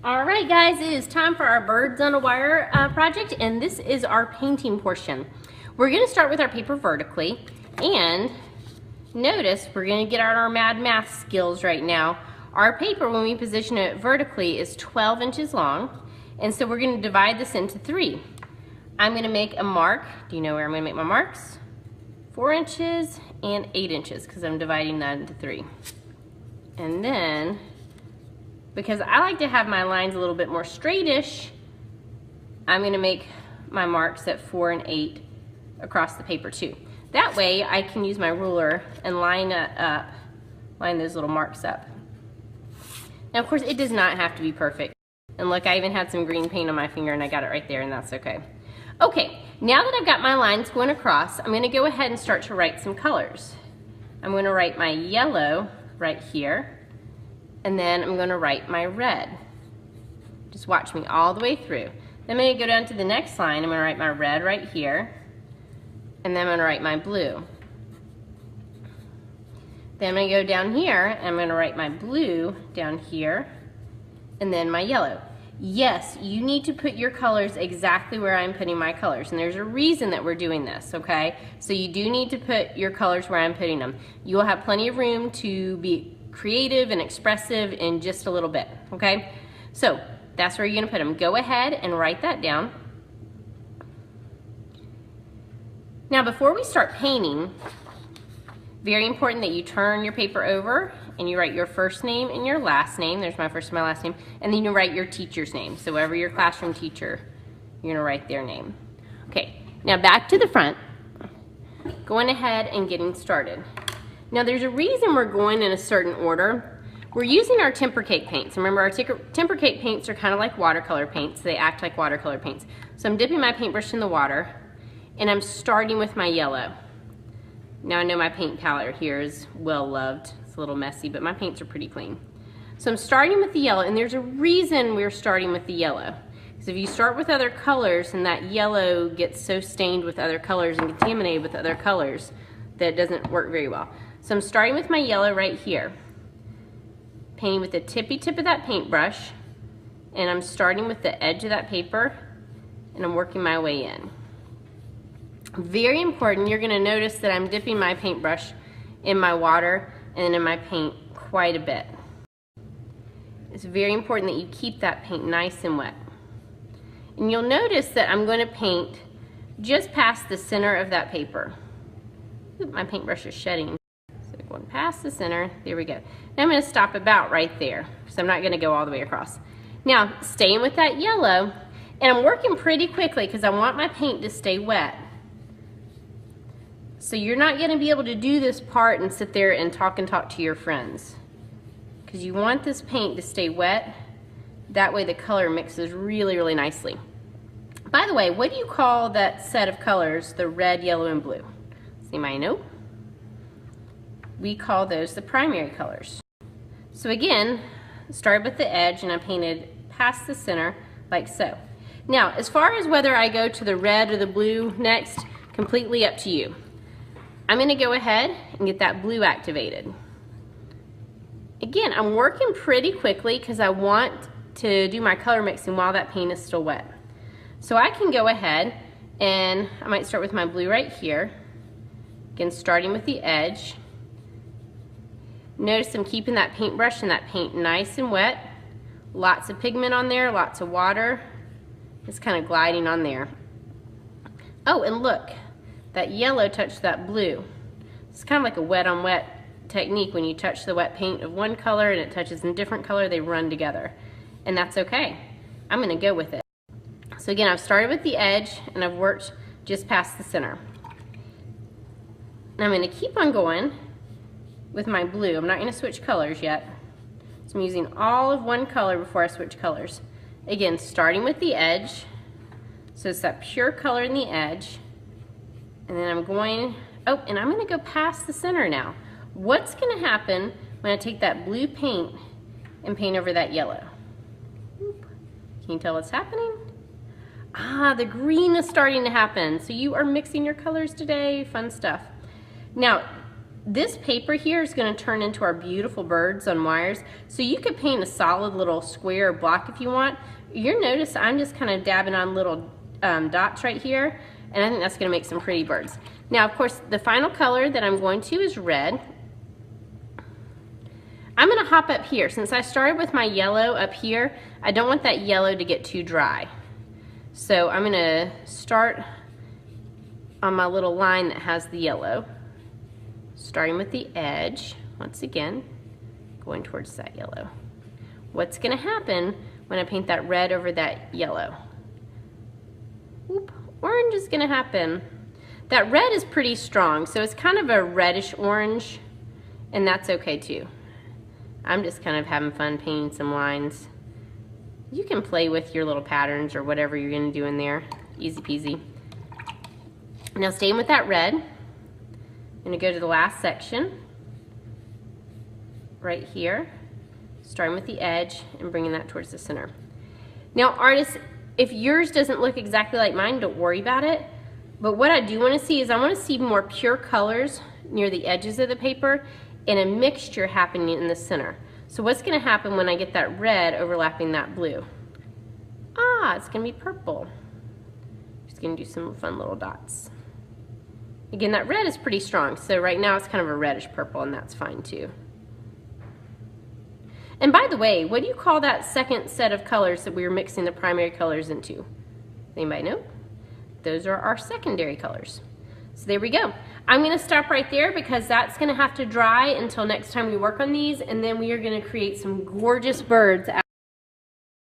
All right, guys, it is time for our Birds on a Wire project, and this is our painting portion. We're going to start with our paper vertically, and notice we're going to get out our mad math skills right now. Our paper, when we position it vertically, is 12 inches long, and so we're going to divide this into 3. I'm going to make a mark. Do you know where I'm going to make my marks? 4 inches and 8 inches, because I'm dividing that into 3. And then, because I like to have my lines a little bit more straightish, I'm going to make my marks at 4 and 8 across the paper too. That way I can use my ruler and line those little marks up. Now of course it does not have to be perfect. And look, I even had some green paint on my finger and I got it right there, and that's okay. Okay, now that I've got my lines going across, I'm going to go ahead and start to write some colors. I'm going to write my yellow right here. And then I'm going to write my red. Just watch me all the way through. Then I'm going to go down to the next line. I'm going to write my red right here. And then I'm going to write my blue. Then I'm going to go down here and I'm going to write my blue down here. And then my yellow. Yes, you need to put your colors exactly where I'm putting my colors. And there's a reason that we're doing this, okay? So you do need to put your colors where I'm putting them. You will have plenty of room to be creative and expressive in just a little bit, okay? So that's where you're gonna put them. Go ahead and write that down. Now before we start painting, very important that you turn your paper over and you write your first name and your last name. There's my first and my last name. And then you write your teacher's name. So whoever your classroom teacher, you're gonna write their name. Okay, now back to the front. Going ahead and getting started. Now there's a reason we're going in a certain order. We're using our temper cake paints. Remember, our temper cake paints are kind of like watercolor paints. They act like watercolor paints. So I'm dipping my paintbrush in the water and I'm starting with my yellow. Now I know my paint palette here is well loved. It's a little messy, but my paints are pretty clean. So I'm starting with the yellow, and there's a reason we're starting with the yellow. Because if you start with other colors and that yellow gets so stained with other colors and contaminated with other colors that it doesn't work very well. So I'm starting with my yellow right here, painting with the tippy tip of that paintbrush, and I'm starting with the edge of that paper, and I'm working my way in. Very important, you're gonna notice that I'm dipping my paintbrush in my water and in my paint quite a bit. It's very important that you keep that paint nice and wet. And you'll notice that I'm gonna paint just past the center of that paper. Oop, my paintbrush is shedding. So going past the center, there we go. Now I'm going to stop about right there, so I'm not going to go all the way across. Now, staying with that yellow, and I'm working pretty quickly because I want my paint to stay wet. So you're not going to be able to do this part and sit there and talk to your friends. Because you want this paint to stay wet, that way the color mixes really, really nicely. By the way, what do you call that set of colors, the red, yellow, and blue? Does anybody know? We call those the primary colors. So again, started with the edge and I painted past the center like so. Now, as far as whether I go to the red or the blue next, completely up to you. I'm gonna go ahead and get that blue activated. Again, I'm working pretty quickly because I want to do my color mixing while that paint is still wet. So I can go ahead and I might start with my blue right here. Again, starting with the edge. Notice I'm keeping that paintbrush and that paint nice and wet. Lots of pigment on there, lots of water. It's kind of gliding on there. Oh, and look, that yellow touched that blue. It's kind of like a wet on wet technique. When you touch the wet paint of one color and it touches in a different color, they run together. And that's okay. I'm gonna go with it. So again, I've started with the edge and I've worked just past the center. Now I'm gonna keep on going with my blue. I'm not going to switch colors yet. So I'm using all of one color before I switch colors. Again, starting with the edge. So it's that pure color in the edge. And then I'm going, oh, and I'm going to go past the center now. What's going to happen when I take that blue paint and paint over that yellow? Can you tell what's happening? Ah, the green is starting to happen. So you are mixing your colors today. Fun stuff. Now, this paper here is going to turn into our beautiful birds on wires. So you could paint a solid little square or block if you want. You'll notice I'm just kind of dabbing on little dots right here, and I think that's going to make some pretty birds. Now, of course, the final color that I'm going to is red. I'm going to hop up here. Since I started with my yellow up here, I don't want that yellow to get too dry. So I'm going to start on my little line that has the yellow, starting with the edge, once again, going towards that yellow. What's going to happen when I paint that red over that yellow? Oop, orange is going to happen. That red is pretty strong, so it's kind of a reddish orange, and that's okay too. I'm just kind of having fun painting some lines. You can play with your little patterns or whatever you're going to do in there. Easy peasy. Now, staying with that red, I'm going to go to the last section right here, starting with the edge and bringing that towards the center. Now, artists, if yours doesn't look exactly like mine, don't worry about it. But what I do want to see is I want to see more pure colors near the edges of the paper and a mixture happening in the center. So what's going to happen when I get that red overlapping that blue? Ah, it's going to be purple. Just going to do some fun little dots. Again, that red is pretty strong, so right now it's kind of a reddish purple, and that's fine too. And by the way, what do you call that second set of colors that we were mixing the primary colors into? Anybody know? Those are our secondary colors. So there we go. I'm going to stop right there because that's going to have to dry until next time we work on these, and then we are going to create some gorgeous birds.